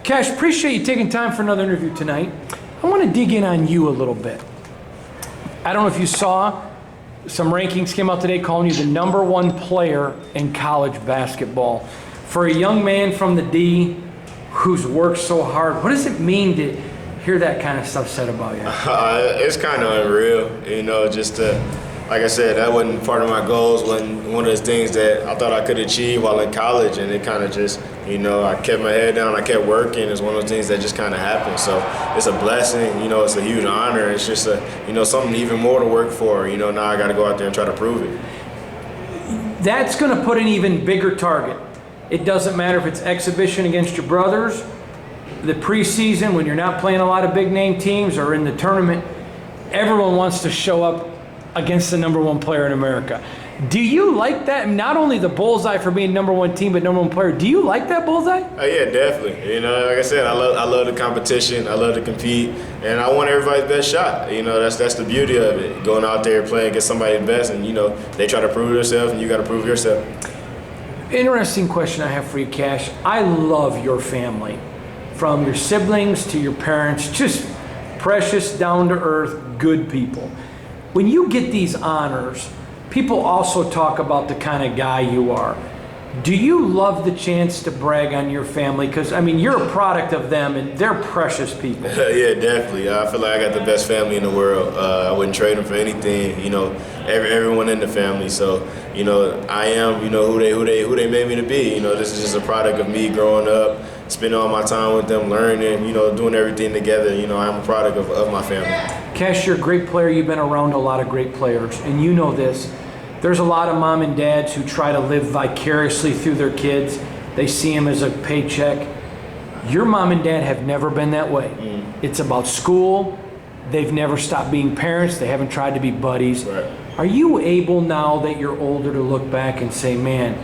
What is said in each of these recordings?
Cash, appreciate you taking time for another interview tonight. I want to dig in on you a little bit. I don't know if you saw, some rankings came out today calling you the #1 player in college basketball. For a young man from the D who's worked so hard, what does it mean to hear that kind of stuff said about you? It's kind of unreal, just to, like I said, that wasn't part of my goals, wasn't one of those things that I thought I could achieve while in college, and it kind of just, I kept my head down, I kept working. It's one of those things that just kind of happened. So it's a blessing, it's a huge honor. It's just something even more to work for. Now I got to go out there and try to prove it. That's going to put an even bigger target. It doesn't matter if it's exhibition against your brothers, the preseason when you're not playing a lot of big name teams, or in the tournament. Everyone wants to show up against the #1 player in America. Do you like that? Not only the bullseye for being #1 team, but #1 player. Do you like that bullseye? Yeah, definitely. Like I said, I love the competition. I love to compete, and I want everybody's best shot. That's the beauty of it. Going out there playing against somebody's best, and they try to prove themselves, and you got to prove yourself. Interesting question I have for you, Cash. I love your family, from your siblings to your parents. Just precious, down to earth, good people. When you get these honors, people also talk about the kind of guy you are. Do you love the chance to brag on your family? Because, you're a product of them, and they're precious people. Yeah, definitely. I feel like I got the best family in the world. I wouldn't trade them for anything. Everyone in the family. So, I am, who they made me to be. This is just a product of me growing up, spending all my time with them, learning, doing everything together. I'm a product of my family. Cash, you're a great player. You've been around a lot of great players, and you know this. There's a lot of mom and dads who try to live vicariously through their kids. They see them as a paycheck. Your mom and dad have never been that way. It's about school. They've never stopped being parents. They haven't tried to be buddies. Right. Are you able, now that you're older, to look back and say, man,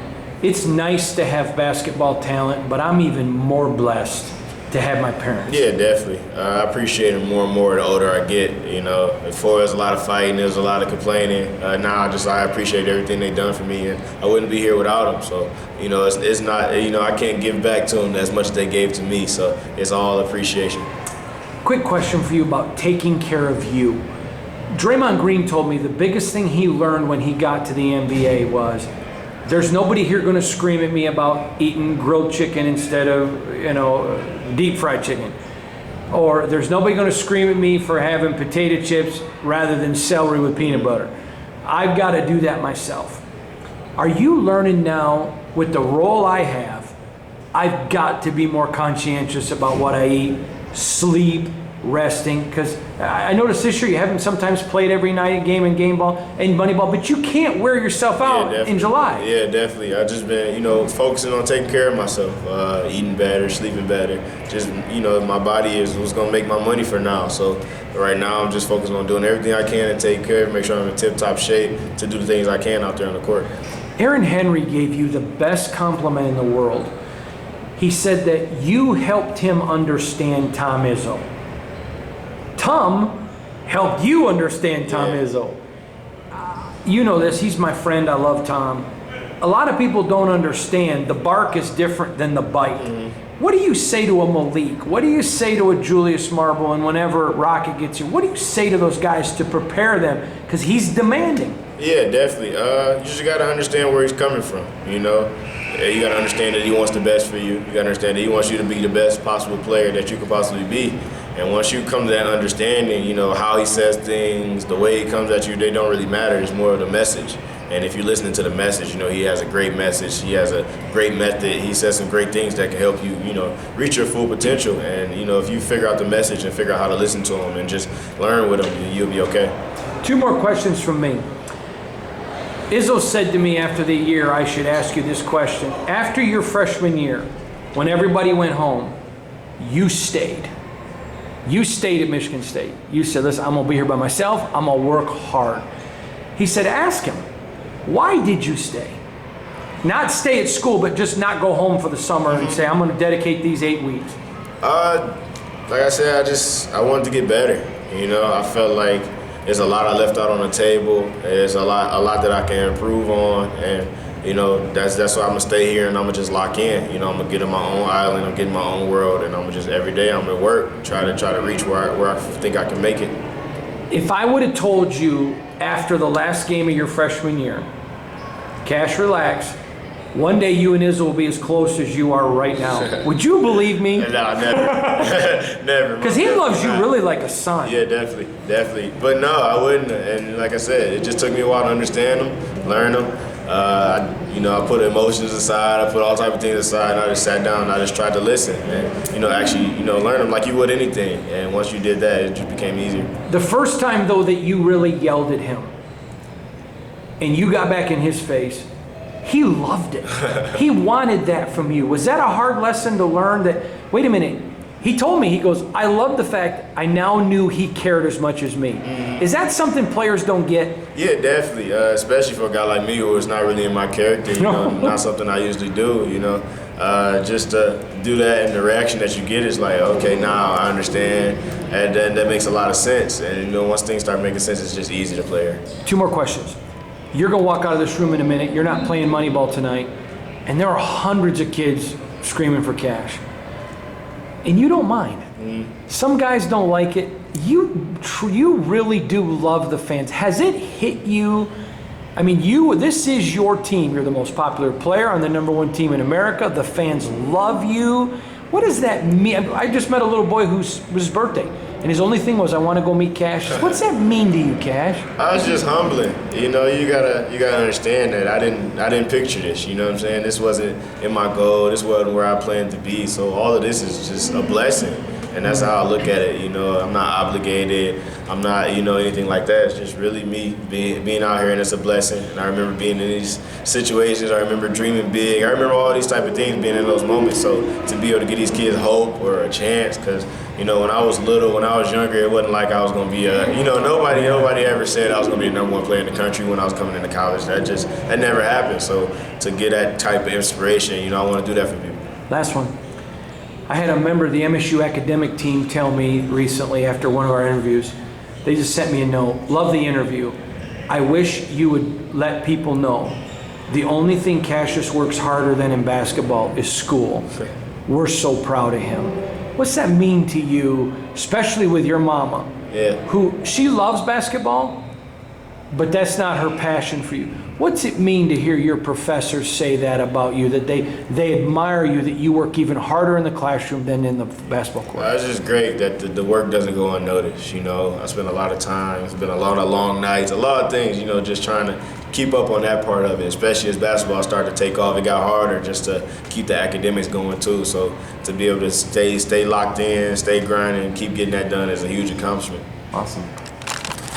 it's nice to have basketball talent, but I'm even more blessed to have my parents? Yeah, definitely. I appreciate it more and more the older I get. Before there was a lot of fighting, there was a lot of complaining. Now I appreciate everything they've done for me, and I wouldn't be here without them. So, it's not, I can't give back to them as much as they gave to me. So it's all appreciation. Quick question for you about taking care of you. Draymond Green told me the biggest thing he learned when he got to the NBA was, there's nobody here going to scream at me about eating grilled chicken instead of, deep fried chicken. Or there's nobody going to scream at me for having potato chips rather than celery with peanut butter. I've got to do that myself. Are you learning now, with the role I have, I've got to be more conscientious about what I eat, sleep, resting? Because I noticed this year you haven't sometimes played every night game and game ball and money ball, but you can't wear yourself out in July. Yeah, definitely. I've just been, focusing on taking care of myself, eating better, sleeping better. Just, my body is what's going to make my money for now. So right now I'm just focusing on doing everything I can to take care of, make sure I'm in tip-top shape to do the things I can out there on the court. Aaron Henry gave you the best compliment in the world. He said that you helped him understand Tom Izzo. Tom helped you understand Tom Izzo. You know this, he's my friend, I love Tom. A lot of people don't understand the bark is different than the bite. What do you say to a Malik? What do you say to a Julius Marble? And whenever Rocket gets you, what do you say to those guys to prepare them? Because he's demanding. Yeah, definitely. You just got to understand where he's coming from, You got to understand that he wants the best for you. You got to understand that he wants you to be the best possible player that you could possibly be. And once you come to that understanding, how he says things, the way he comes at you, they don't really matter. It's more of the message. And if you're listening to the message, he has a great message. He has a great method. He says some great things that can help you, reach your full potential. And, if you figure out the message and figure out how to listen to him and just learn with him, you'll be okay. 2 more questions from me. Izzo said to me after the year, I should ask you this question. After your freshman year, when everybody went home, you stayed. You stayed at Michigan State. You said, listen, I'm going to be here by myself. I'm going to work hard. He said, ask him, why did you stay? Not stay at school, but just not go home for the summer and say, I'm going to dedicate these 8 weeks. Like I said, I wanted to get better. I felt like there's a lot I left out on the table. There's a lot that I can improve on. And you know, that's why I'm gonna stay here and I'm gonna just lock in. You know, I'm gonna get in my own island, I'm getting my own world, and I'm gonna just every day I'm at work, try to reach where I think I can make it. If I would have told you after the last game of your freshman year, Cash, relax, one day you and Izzo will be as close as you are right now, would you believe me? No, never. Never. Because he loves you really like a son. Yeah, definitely. But no, I wouldn't. And like I said, it just took me a while to understand them, learn them. I put emotions aside, I put all type of things aside, and I just sat down and I just tried to listen and, actually, learn them like you would anything. And once you did that, it just became easier. The first time, though, that you really yelled at him and you got back in his face, he loved it. He wanted that from you. Was that a hard lesson to learn that, wait a minute, he told me, he goes, I love the fact I now knew he cared as much as me. Mm-hmm. Is that something players don't get? Yeah, definitely, especially for a guy like me who is not really in my character, not something I usually do, just to do that and the reaction that you get is like, okay, now I understand, and then that makes a lot of sense. And once things start making sense, it's just easy to play. 2 more questions. You're gonna walk out of this room in a minute, you're not playing Moneyball tonight, and there are hundreds of kids screaming for Cash. And you don't mind. Some guys don't like it. You really do love the fans. Has it hit you? I mean, this is your team. You're the most popular player on the #1 team in America. The fans love you. What does that mean? I just met a little boy whose was his birthday, and his only thing was, I want to go meet Cash. What's that mean to you, Cash? It's just humbling. You gotta understand that I didn't picture this. You know what I'm saying? This wasn't in my goal. This wasn't where I planned to be. So all of this is just a blessing, and that's how I look at it. I'm not obligated. I'm not anything like that. It's just really me being out here, and it's a blessing. And I remember being in these situations. I remember dreaming big. I remember all these type of things being in those moments. So to be able to give these kids hope or a chance, because when I was little, when I was younger, it wasn't like I was going to be nobody ever said I was going to be the #1 player in the country when I was coming into college. That never happened. So to get that type of inspiration, I want to do that for people. Last one. I had a member of the MSU academic team tell me recently after one of our interviews, they just sent me a note. Love the interview. I wish you would let people know the only thing Cassius works harder than in basketball is school. We're so proud of him. What's that mean to you, especially with your mama? Yeah. Who, she loves basketball, but that's not her passion for you. What's it mean to hear your professors say that about you, that they admire you, that you work even harder in the classroom than in the basketball court? It's just great that the work doesn't go unnoticed. I spend a lot of time, it's been a lot of long nights, a lot of things, just trying to keep up on that part of it, especially as basketball started to take off. It got harder just to keep the academics going too. So to be able to stay locked in, stay grinding, and keep getting that done is a huge accomplishment. Awesome.